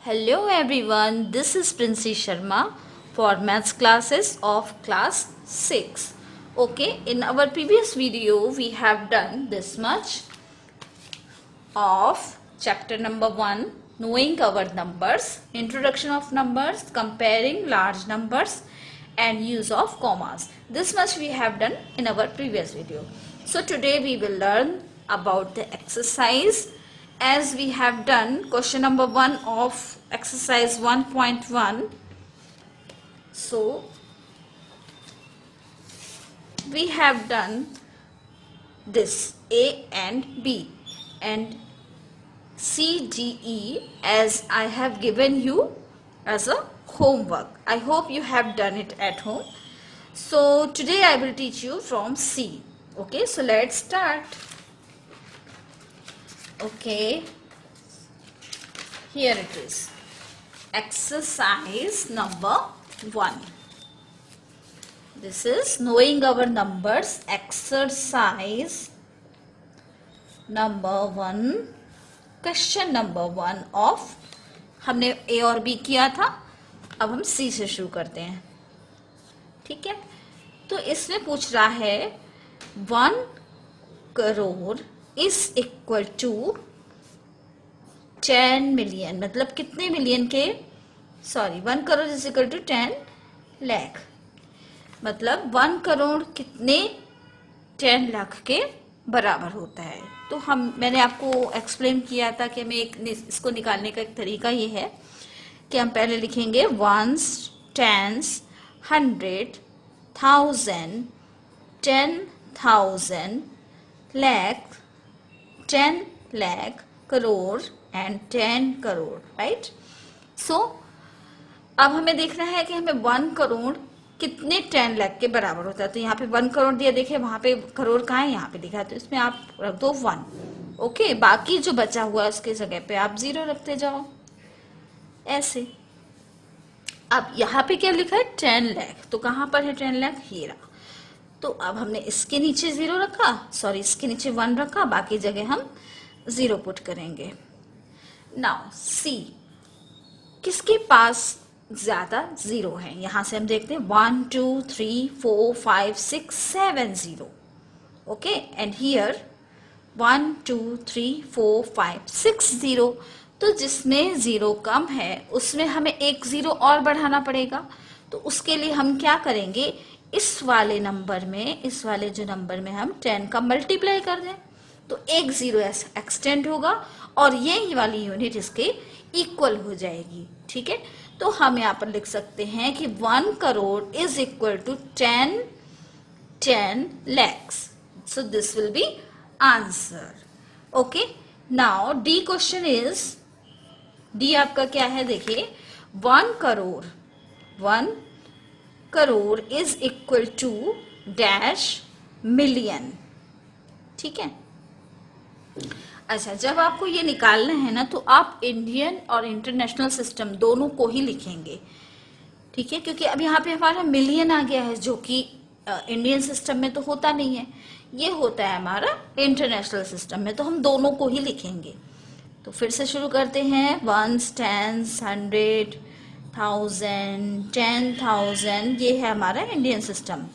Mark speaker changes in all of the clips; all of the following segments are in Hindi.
Speaker 1: Hello everyone, this is Princy Sharma for maths classes of class 6. Okay, in our previous video we have done this much of chapter number 1, knowing our numbers, introduction of numbers, comparing large numbers and use of commas. This much we have done in our previous video. So today we will learn about the exercise as we have done question number 1 of exercise 1.1. So we have done this A and B and C, D, E as I have given you as a homework. I hope you have done it at home. So today I will teach you from C. Okay, so let's start. Okay, here it is. Exercise number 1. This is knowing our numbers. Exercise number 1. Question number 1 of, हमने ए और बी किया था, अब हम सी से शुरू करते हैं. ठीक है, तो इसमें पूछ रहा है 1 crore is equal to 10 million, मतलब कितने मिलियन के, 1 crore is equal to 10 lakh, मतलब 1 करोड़ कितने 10 लाख के बराबर होता है. तो मैंने आपको एक्सप्लेन किया था कि हमें इसको निकालने का एक तरीका ये है कि हम पहले लिखेंगे ones, tens, 100, 1000, 10,000, lakh, 10 lakh, crore and 10 crore, right. So अब हमें देखना है कि हमें 1 करोड़ कितने 10 लाख के बराबर होता है. तो यहाँ पे 1 करोड़ दिया, देखिए वहां पे करोड़ कहाँ है, यहाँ पे लिखा है, तो इसमें आप रख दो 1. ओके, बाकी जो बचा हुआ है उसके जगह पे आप 0 रखते जाओ ऐसे. अब यहाँ पे क्या लिखा है 10 लाख, तो कहाँ पर है 10 लाख, हीरा. तो अब हमने इसके नीचे 0 रखा, इसके नीचे 1 रखा, बाकी जगह हम 0 पुट करेंगे. नाउ सी, किसके पास ज्यादा 0 है, यहां से हम देखते हैं 1 2 3 4 5 6 7 0. Okay, and here 1 2 3 4 5 6 0. तो जिसमें 0 कम है उसमें हमें एक 0 और बढ़ाना पड़ेगा. तो उसके लिए हम क्या करेंगे, इस वाले जो नंबर में हम 10 का मल्टीप्लाई कर दें तो एक 0 एक्सटेंड होगा और ये वाली यूनिट इसके इक्वल हो जाएगी. ठीक है, तो हम यहाँ पर लिख सकते हैं कि 1 crore is equal to 10 lakhs. So this will be answer. Okay, now the question is, the आपका क्या है, देखिए 1 crore is equal to dash million. ठीक है, अच्छा, जब आपको ये निकालना है ना तो आप इंडियन और इंटरनेशनल सिस्टम दोनों को ही लिखेंगे. ठीक है, क्योंकि अब यहाँ पे हमारा मिलियन आ गया है जो कि इंडियन सिस्टम में तो होता नहीं है, ये होता है हमारा इंटरनेशनल सिस्टम में, तो हम दोनों को ही लिखेंगे. तो फिर से शुरू करते हैं. 1 10 100 1000 10,000, ये है हमारा इंडियन सिस्टम.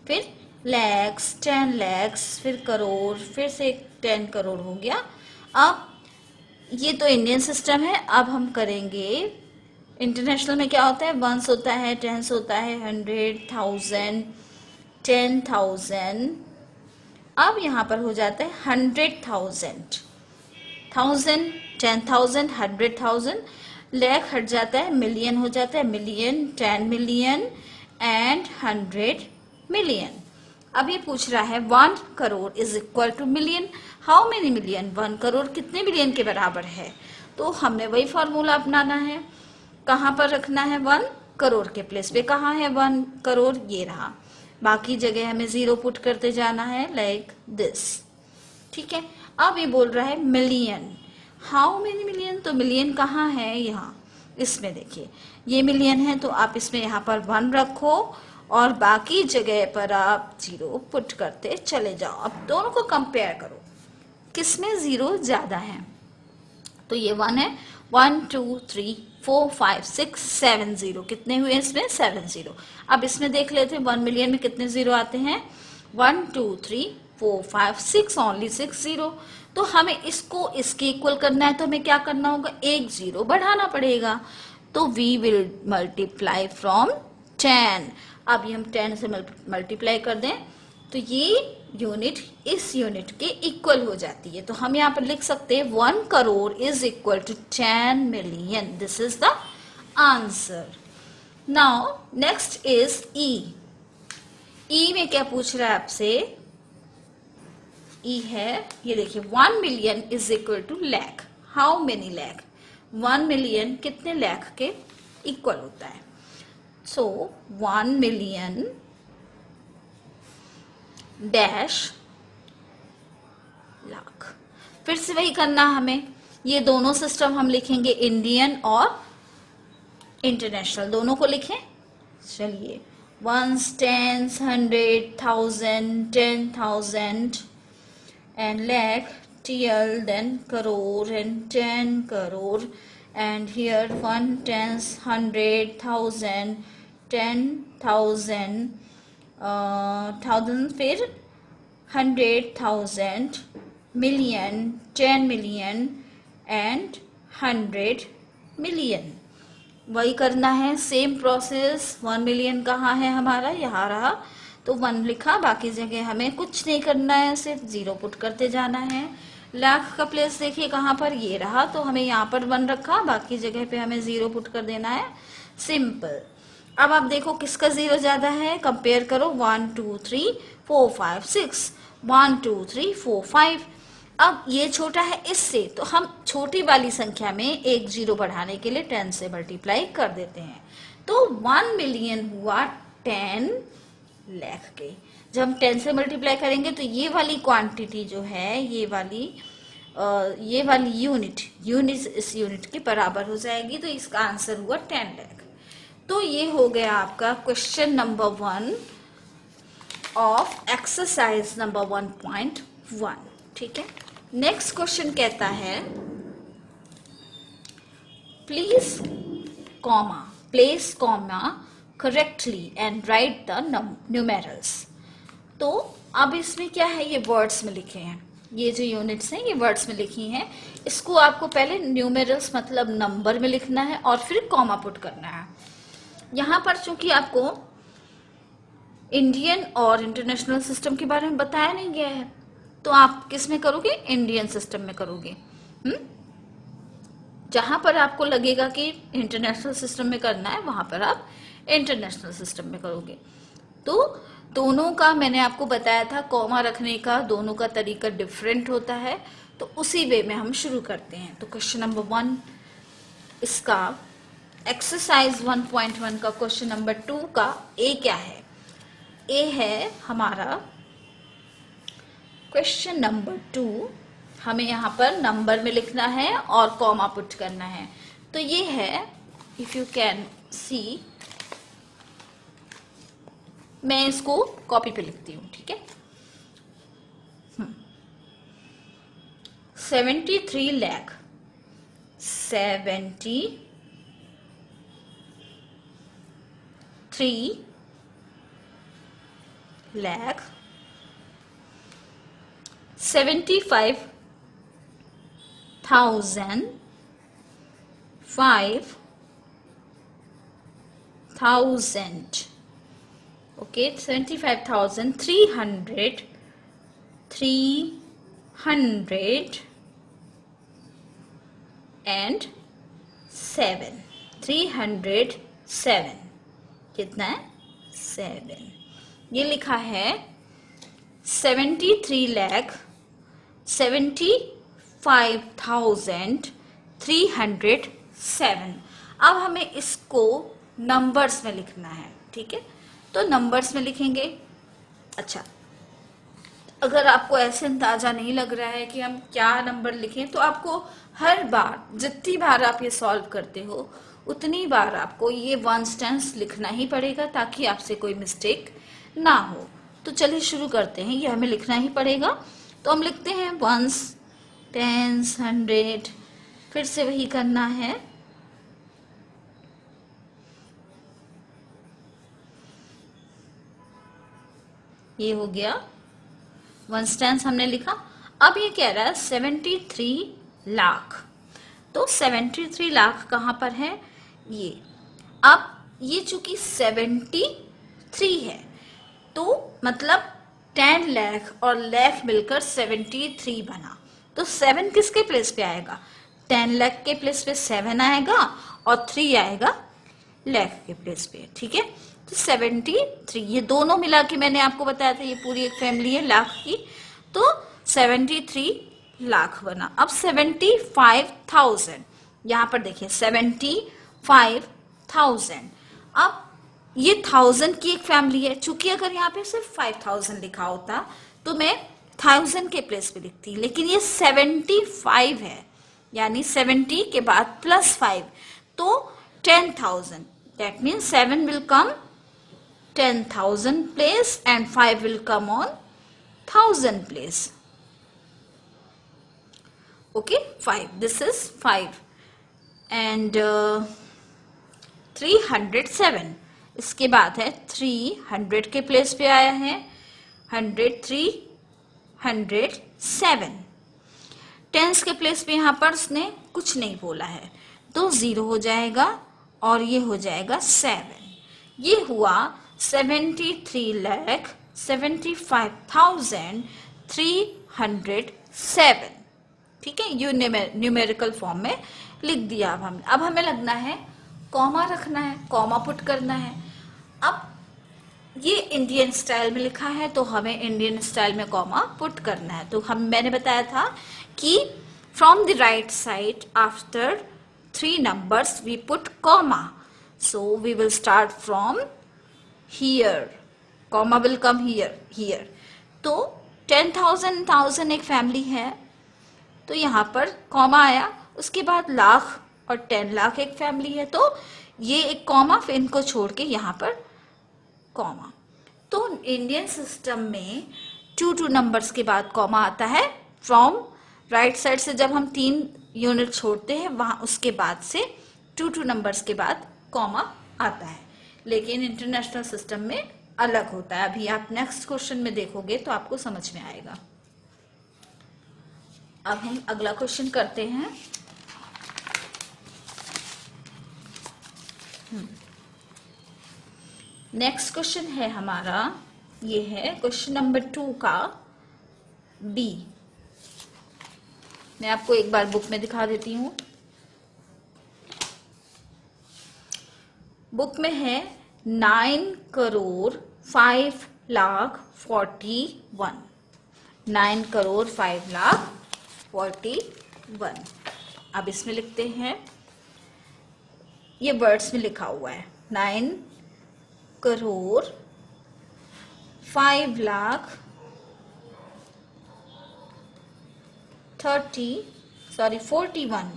Speaker 1: फिर लैक्स, 10 लैक्स, फिर करोड़, फिर से 10 करोड़ हो गया. अब ये तो इंडियन सिस्टम है. अब हम करेंगे इंटरनेशनल में क्या होता है, 1 होता है, 10 होता है, 100 1000 10,000. अब यहाँ पर हो जाता है 100,000, 1000 10,000 100,000, लाख हट जाता है, मिलियन हो जाता है, मिलियन 10 मिलियन एंड 100 मिलियन. अब ये पूछ रहा है 1 crore is equal two million, how many million, 1 crore कितने मिलियन के बराबर है. तो हमने वही फॉर्मूला अपनाना है. कहाँ पर रखना है, 1 करोड़ के प्लेस पे कहाँ है 1 करोड़, ये रहा. बाकी जगह हमें 0 पुट करते जाना है, लाइक दिस. ठीक है, अब ये बोल रहा है मिलियन, हाउ मेनी मिलियन, तो मिलियन कहाँ है, यहाँ इसमें देखिए ये मिलियन है, तो आप इसमें यहाँ पर 1 रखो और बाकी जगह पर आप 0 पुट करते चले जाओ. अब दोनों को कंपेयर करो, किसमें 0 ज्यादा है, तो ये 1 है 1 2 3 4 5 6 7 जीरो, कितने हुए इसमें 7 जीरो। अब इसमें देख लेते हैं 1 मिलियन में कितने जीरो आते हैं, 1 2 3 4 5 6, ओनली 6 जीरो। तो हमें इसको इसके इक्वल करना है तो हमें क्या करना होगा, एक जीरो बढ़ाना पड़ेगा। तो वी विल मल्टीप्लाई फ्रॉम 10। अब ये हम 10 से मल्टीप्लाई कर दें तो ये यूनिट इस यूनिट के इक्वल हो जाती है। तो हम यहाँ पर लिख सकते हैं 1 crore is equal to 10 million. This is the answer. Now next is E. E में क्या पूछ रहा है आपसे, ई है ये देखिए 1 million is equal to lakh. How many lakh, 1 million कितने लाख के इक्वल होता है। So 1 million dash lakh. फिर से वही करना हमें, ये दोनों सिस्टम हम लिखेंगे, इंडियन और इंटरनेशनल दोनों को लिखें। चलिए, ones, tens, 100, 1000, 10,000 and lakh, TL, then crore and 10 crore, and here 1 tens, 100, 1000, 10,000, thousand, फिर 100,000, million, 10 million and 100 million। वही करना है, सेम प्रोसेस। 1 मिलियन कहाँ है हमारा, यहाँ रहा, तो 1 लिखा, बाकी जगह हमें कुछ नहीं करना है, सिर्फ जीरो पुट करते जाना है। लाख का प्लेस देखिए कहाँ पर, ये रहा, तो हमें यहाँ पर 1 रखा, बाकी जगह पे हमें जीरो पुट कर देना है। सिंपल। अब आप देखो किसका जीरो ज्यादा है, कंपेयर करो। 1 2 3 4 5 6, 1 2 3 4 5। अब ये छोटा है इससे, तो हम छोटी वाली संख्या में एक जीरो बढ़ाने के लिए 10 से मल्टीप्लाई कर देते हैं। तो 1 मिलियन हुआ 10 लाख के। जब हम 10 से मल्टीप्लाई करेंगे तो ये वाली क्वांटिटी जो है, ये वाली यूनिट इस यूनिट के बराबर हो जाएगी। तो इसका आंसर हुआ 10 लाख। तो ये हो गया आपका question number 1 of exercise number 1.1। ठीक है। नेक्स्ट क्वेश्चन कहता है, place comma correctly and right the numerals. तो अब इसमें क्या है, ये वर्ड्स में लिखे हैं, ये जो यूनिट्स हैं ये वर्ड्स में लिखी हैं। इसको आपको पहले न्यूमेरल्स मतलब नंबर में लिखना है और फिर कॉमा पुट करना है। यहाँ पर चूंकि आपको इंडियन और इंटरनेशनल सिस्टम के बारे में बताया नहीं गया है, तो आप किस में करोगे, इंडियन सिस्टम में करोगे। जहां पर आपको लगेगा कि इंटरनेशनल सिस्टम में करना है, वहां पर आप इंटरनेशनल सिस्टम में करोगे। तो दोनों का मैंने आपको बताया था, कॉमा रखने का दोनों का तरीका डिफरेंट होता है। तो उसी वे में हम शुरू करते हैं। तो क्वेश्चन नंबर 1 इसका एक्सरसाइज 1.1 का क्वेश्चन नंबर 2 का ए क्या है, ए है हमारा क्वेश्चन नंबर 2। हमें यहाँ पर नंबर में लिखना है और कॉमा पुट करना है। तो ये है, इफ यू कैन सी, मैं इसको कॉपी पे लिखती हूँ, ठीक है। 73 लाख, 73 लाख 75,000 5,000, okay, 75,300 and 7, 307, कितना है 7। ये लिखा है 73 लाख 75,307। अब हमें इसको नंबर्स में लिखना है, ठीक है। तो नंबर्स में लिखेंगे। अच्छा, अगर आपको ऐसे अंदाजा नहीं लग रहा है कि हम क्या नंबर लिखें, तो आपको हर बार जितनी बार आप ये सॉल्व करते हो उतनी बार आपको ये वंस टेंस लिखना ही पड़ेगा, ताकि आपसे कोई मिस्टेक ना हो। तो चलिए शुरू करते हैं, ये हमें लिखना ही पड़ेगा। तो हम लिखते हैं वंस, टेंस, 100, फिर से वही करना है। ये हो गया 1/10 हमने लिखा। अब ये कह रहा है 73 लाख। तो 73 लाख कहां पर है? ये अब ये चूंकि 73 है तो मतलब 10 लाख और लाख मिलकर 73 बना। तो 7 किसके प्लेस पे आएगा? 10 लाख के प्लेस पे 7 आएगा और 3 आएगा लाख के प्लेस पे। ठीक है, तो 73 ये दोनों मिला के मैंने आपको बताया था ये पूरी एक फैमिली है लाख की। तो 73 लाख बना। अब 75,000 यहां पर देखिए 75,000। अब ये 1000 की एक फैमिली है। चूंकि अगर यहाँ पे सिर्फ 5000 लिखा होता तो मैं 1000 के प्लेस पे लिखती, लेकिन ये 75 है यानी 70 के बाद +5 तो 10,000। That means 7 will come 10,000 place and 5 will come on 1000 place. Okay, 5. This is 5 and 307. इसके बाद है 300 के प्लेस पे आया है 100, 307। टेंस के प्लेस पे यहाँ पर उसने कुछ नहीं बोला है तो 0 हो जाएगा और ये हो जाएगा 7। ये हुआ 73,75,307। ठीक है, ये न्यूमेरिकल फॉर्म में लिख दिया। अब हमें लगना है कॉमा रखना है, कॉमा पुट करना है। अब ये इंडियन स्टाइल में लिखा है तो हमें इंडियन स्टाइल में कॉमा पुट करना है। तो मैंने बताया था कि from the right side after 3 numbers we put comma. So we will start from here. Comma will come here. तो 10,000 1000 एक फैमिली है तो यहाँ पर कॉमा आया, उसके बाद लाख और 10 लाख एक फैमिली है तो ये एक कॉमा, फिर इनको छोड़ के यहाँ पर कॉमा। तो इंडियन सिस्टम में 2 नंबर्स के बाद कॉमा आता है। फ्रॉम राइट साइड से जब हम 3 यूनिट छोड़ते हैं वहां उसके बाद से 2 नंबर्स के बाद कॉमा आता है, लेकिन इंटरनेशनल सिस्टम में अलग होता है। अभी आप नेक्स्ट क्वेश्चन में देखोगे तो आपको समझ में आएगा। अब हम अगला क्वेश्चन करते हैं। नेक्स्ट क्वेश्चन है हमारा, ये है क्वेश्चन नंबर 2 का बी। मैं आपको एक बार बुक में दिखा देती हूं। बुक में है 9,05,41,9,05,41। अब इसमें लिखते हैं, ये वर्ड्स में लिखा हुआ है 9,05,41,9,05,41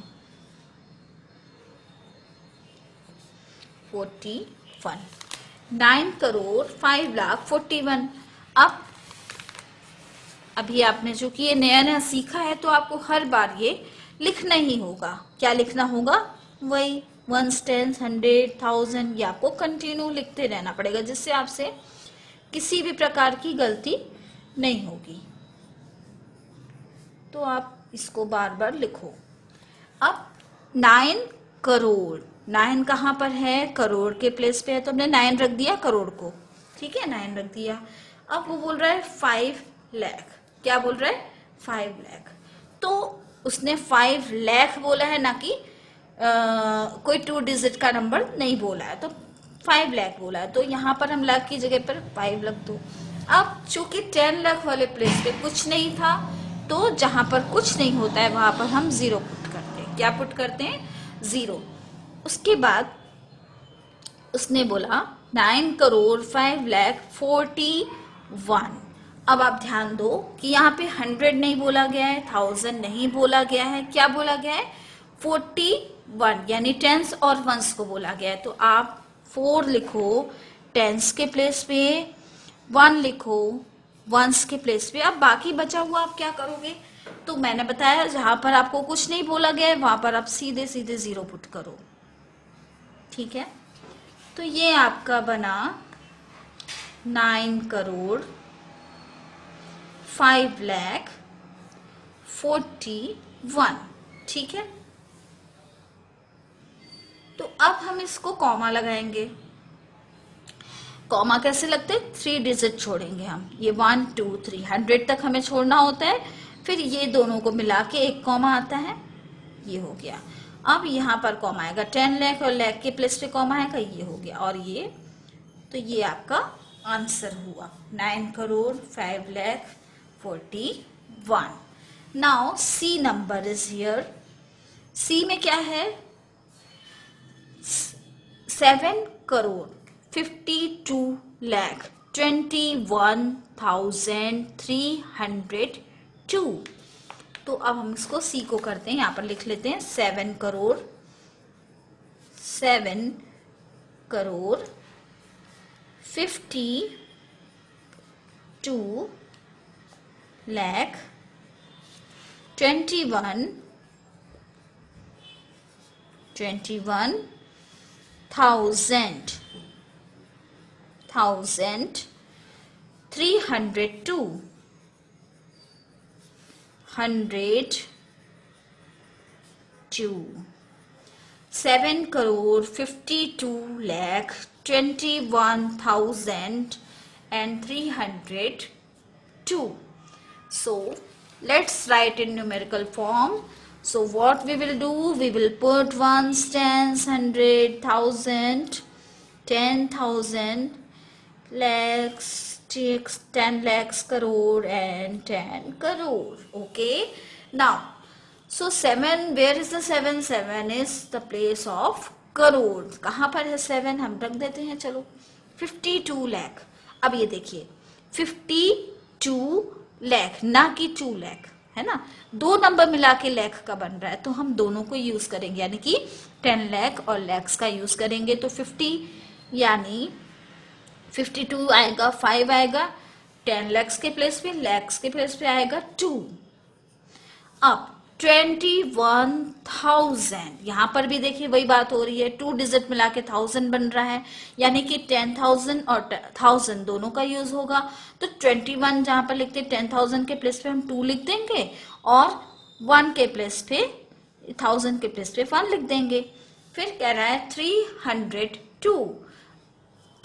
Speaker 1: 9,05,41। अब अभी आपने जो कि ये नया नया सीखा है तो आपको हर बार ये लिखना ही होगा। क्या लिखना होगा? वही 1s, 10s, 100, 1000, ये आपको कंटिन्यू लिखते रहना पड़ेगा जिससे आपसे किसी भी प्रकार की गलती नहीं होगी। तो आप इसको बार बार लिखो। अब 9 करोड़, 9 कहाँ पर है? करोड़ के प्लेस पे है तो हमने 9 रख दिया करोड़ को। ठीक है, 9 रख दिया। अब वो बोल रहा है 5 लाख। क्या बोल रहा है? 5 लाख। तो उसने 5 लाख बोला है, ना कि कोई 2 डिजिट का नंबर नहीं बोला है, तो 5 लाख बोला है। तो यहाँ पर हम लाख की जगह पर 5 रख दो। अब चूंकि 10 लाख वाले प्लेस पे कुछ नहीं था तो जहां पर कुछ नहीं होता है वहां पर हम 0 पुट करते हैं। क्या पुट करते हैं? 0। उसके बाद उसने बोला 9,05,41,। अब आप ध्यान दो कि यहाँ पे 100 नहीं बोला गया है, 1000 नहीं बोला गया है, क्या बोला गया है? 41 यानी टेंस और वंस को बोला गया है। तो आप 4 लिखो टेंस के प्लेस पे, 1 लिखो वंस के प्लेस पे। अब बाकी बचा हुआ आप क्या करोगे? तो मैंने बताया जहां पर आपको कुछ नहीं बोला गया है वहां पर आप सीधे सीधे 0 पुट करो, ठीक है। तो ये आपका बना 9,05,41,000, ठीक है। तो अब हम इसको कॉमा लगाएंगे। कॉमा कैसे लगते हैं, 3 डिजिट छोड़ेंगे हम, ये 1 2 3 100 तक हमें छोड़ना होता है, फिर ये दोनों को मिला के एक कॉमा आता है, ये हो गया। अब यहाँ पर कॉमा आएगा 10 लाख और लाख के प्लेस पे कॉमा आएगा, ये हो गया, और ये, तो ये आपका आंसर हुआ 9,05,41,000। Now C number is here. C में क्या है, 7,52,21,302। तो अब हम इसको सी को करते हैं, यहां पर लिख लेते हैं 7,52,21,302. So let's write in numerical form. So what we will do, we will put ones, tens, 100, 1,000, 10,000, lakhs, 10 lakhs, crore and 10 crore. Okay. Now, so 7, where is the 7? 7 is the place of crore. कहाँ पर है 7? हम रख देते हैं, चलो 52 लाख। अब ये देखिए 52 लाख, ना कि 2 लाख, है ना, दो नंबर मिला के लाख का बन रहा है, तो हम दोनों को यूज करेंगे, यानी कि 10 लाख और लैक्स का यूज करेंगे। तो 50 यानी 52 आएगा, 5 आएगा, 10 लैक्स के प्लेस पे, लैक्स के प्लेस पे आएगा 2। अब 21,000, यहां पर भी देखिए वही बात हो रही है, 2 डिजिट मिला के 1000 बन रहा है, यानी कि 10,000 और 1000 दोनों का यूज होगा। तो 21 जहां पर लिखते हैं 10,000 के प्लेस पे हम 2 लिख देंगे, और 1 के प्लेस पे 1000 के प्लेस पे 1 लिख देंगे। फिर कह रहा है 302,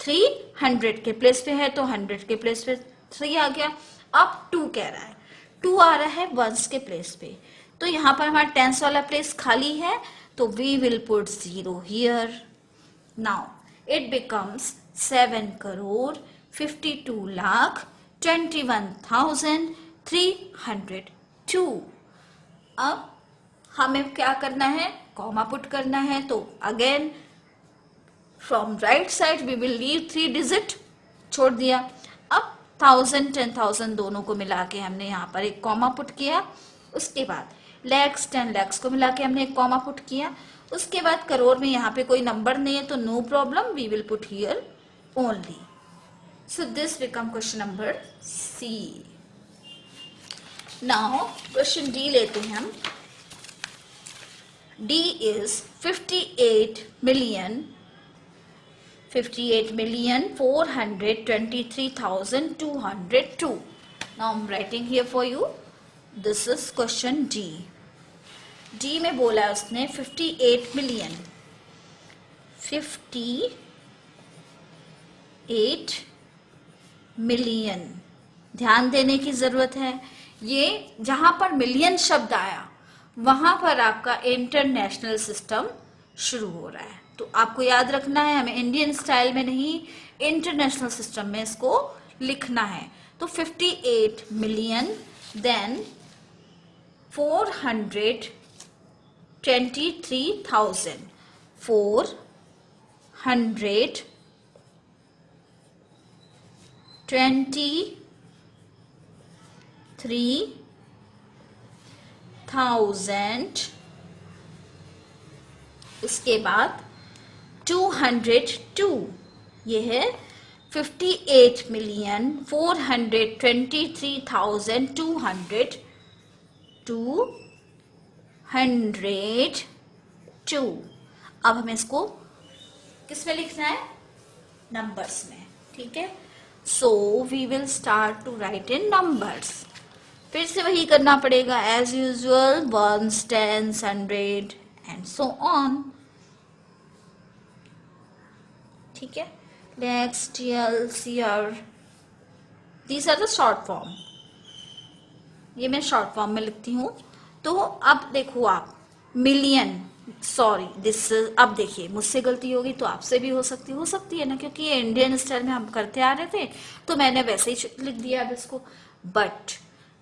Speaker 1: 300 के प्लेस पे है तो 100 के प्लेस पे 3 आ गया। अब 2 कह रहा है, 2 आ रहा है वंस के प्लेस पे, तो यहां पर हमारा टेंस वाला प्लेस खाली है, तो we will put 0 here. Now it becomes 7,52,21,302। अब हमें क्या करना है, कॉमा पुट करना है, तो again from right side we will leave 3 digit, छोड़ दिया। अब 1000 10,000 दोनों को मिला के हमने यहाँ पर एक कॉमा पुट किया, उसके बाद लैक्स 10 लैक्स को मिला के हमने एक कॉमा पुट किया, उसके बाद करोड़ में यहाँ पे कोई नंबर नहीं है तो no problem, we will put here only. So this become question number C. Now question D लेते हैं हम। D is 58,423,202. Now I'm writing here for you. This is question D. D में बोला है उसने 58 मिलियन। ध्यान देने की जरूरत है, ये जहां पर मिलियन शब्द आया वहां पर आपका इंटरनेशनल सिस्टम शुरू हो रहा है, तो आपको याद रखना है, हमें इंडियन स्टाइल में नहीं इंटरनेशनल सिस्टम में इसको लिखना है। तो 58 मिलियन, देन 423,000, 423,000, उसके बाद 202, ये है 58,423,202। 202। अब हमें इसको किस में लिखना है? नंबर्स में, ठीक है। So we will start to write in numbers. फिर से वही करना पड़ेगा as usual, ones, tens, 100 and so on, ठीक है। Lakhs, TL, CR, these are the short form. ये मैं शॉर्ट फॉर्म में लिखती हूँ। तो अब देखो आप, मिलियन, सॉरी दिस, अब देखिए मुझसे गलती होगी तो आपसे भी हो सकती है ना, क्योंकि ये इंडियन स्टाइल में हम करते आ रहे थे तो मैंने वैसे ही लिख दिया अब इसको। बट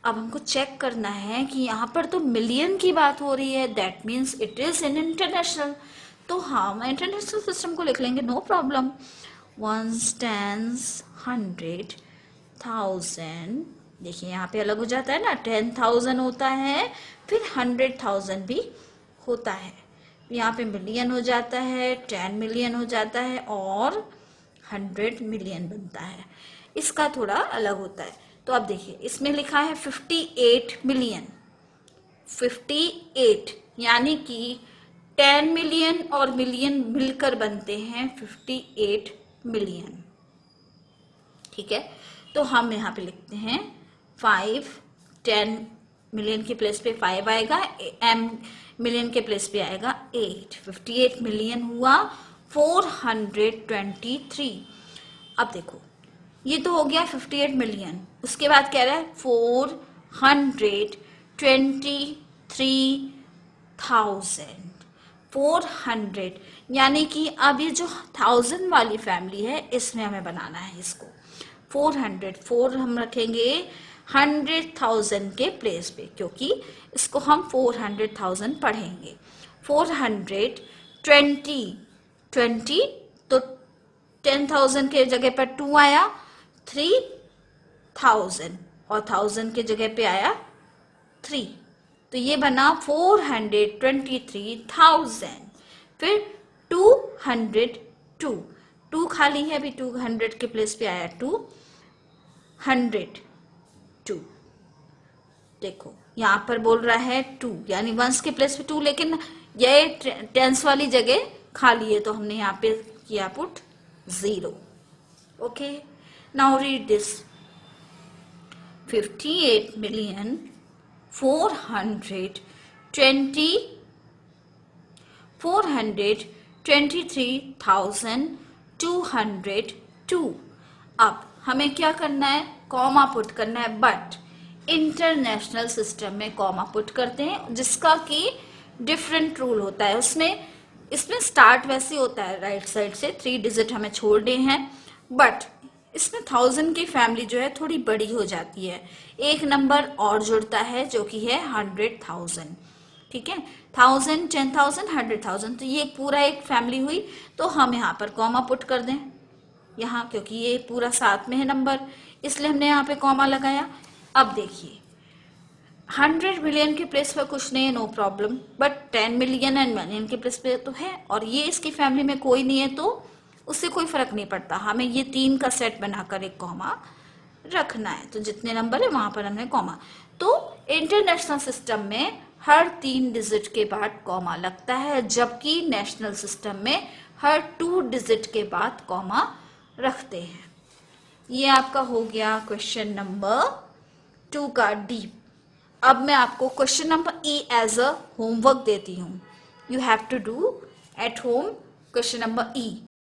Speaker 1: अब हमको चेक करना है कि यहाँ पर तो मिलियन की बात हो रही है, that means it is in international. तो हाँ, मैं इंटरनेशनल सिस्टम को लिख लेंगे, नो प्रॉब्लम। वंस, टेंस, 100, 1000, देखिए यहाँ पे अलग हो जाता है ना, 10,000 होता है, फिर 100,000 भी होता है। यहाँ पे मिलियन हो जाता है, 10 मिलियन हो जाता है और 100 मिलियन बनता है। इसका थोड़ा अलग होता है। तो अब देखिए इसमें लिखा है 58 मिलियन, 58 यानी कि 10 मिलियन और मिलियन मिलकर बनते हैं 58 मिलियन, ठीक है। तो हम यहाँ पे लिखते हैं 5, 10 मिलियन के प्लेस पे 5 आएगा, m मिलियन के प्लेस पे आएगा 8, 58 मिलियन हुआ 423। अब देखो ये तो हो गया 58 मिलियन, उसके बाद कह रहा है 423,000, 400 यानी कि अब ये जो 1000 वाली फैमिली है इसमें हमें बनाना है इसको 400। 4 हम रखेंगे 100,000 के प्लेस पे, क्योंकि इसको हम 400,000 पढ़ेंगे। 420 तो 10,000 के जगह पर 2 आया, 3,000 और 1000 के जगह पे आया 3, तो ये बना 423,000। फिर 202, 2 खाली है अभी, 200 के प्लेस पे आया 202। देखो यहाँ पर बोल रहा है 2 यानी वंस के प्लेस पे 2, लेकिन ये टेंस वाली जगह खाली है तो हमने यहाँ पे किया put 0। Okay, now read this 423,202। अब हमें क्या करना है? कॉमा पुट करना है, बट इंटरनेशनल सिस्टम में कॉमा पुट करते हैं जिसका कि डिफरेंट रूल होता है। इसमें स्टार्ट वैसे होता है राइट साइड से, 3 डिजिट हमें छोड़ने हैं, बट इसमें 1000 की फैमिली जो है थोड़ी बड़ी हो जाती है, एक नंबर और जुड़ता है जो कि है 100,000, ठीक है। 1000, 10,000, 100,000, तो ये पूरा एक फैमिली हुई। तो हम यहाँ पर कॉमा पुट कर दें यहाँ, क्योंकि ये पूरा साथ में है नंबर, इसलिए हमने यहाँ पे कॉमा लगाया। अब देखिए 100 मिलियन के प्लेस पर कुछ नहीं है, no problem, but 10 million and million के प्लेस पे तो है, और ये इसकी फैमिली में कोई नहीं है तो उससे कोई फर्क नहीं पड़ता। हमें ये 3 का सेट बनाकर एक कॉमा रखना है, तो जितने नंबर है वहां पर हमने कॉमा। तो इंटरनेशनल सिस्टम में हर 3 डिजिट के बाद कॉमा लगता है, जबकि नेशनल सिस्टम में हर 2 डिजिट के बाद कॉमा रखते हैं। ये आपका हो गया क्वेश्चन नंबर 2 का डी। अब मैं आपको question number E as a homework देती हूँ। You have to do at home question number E.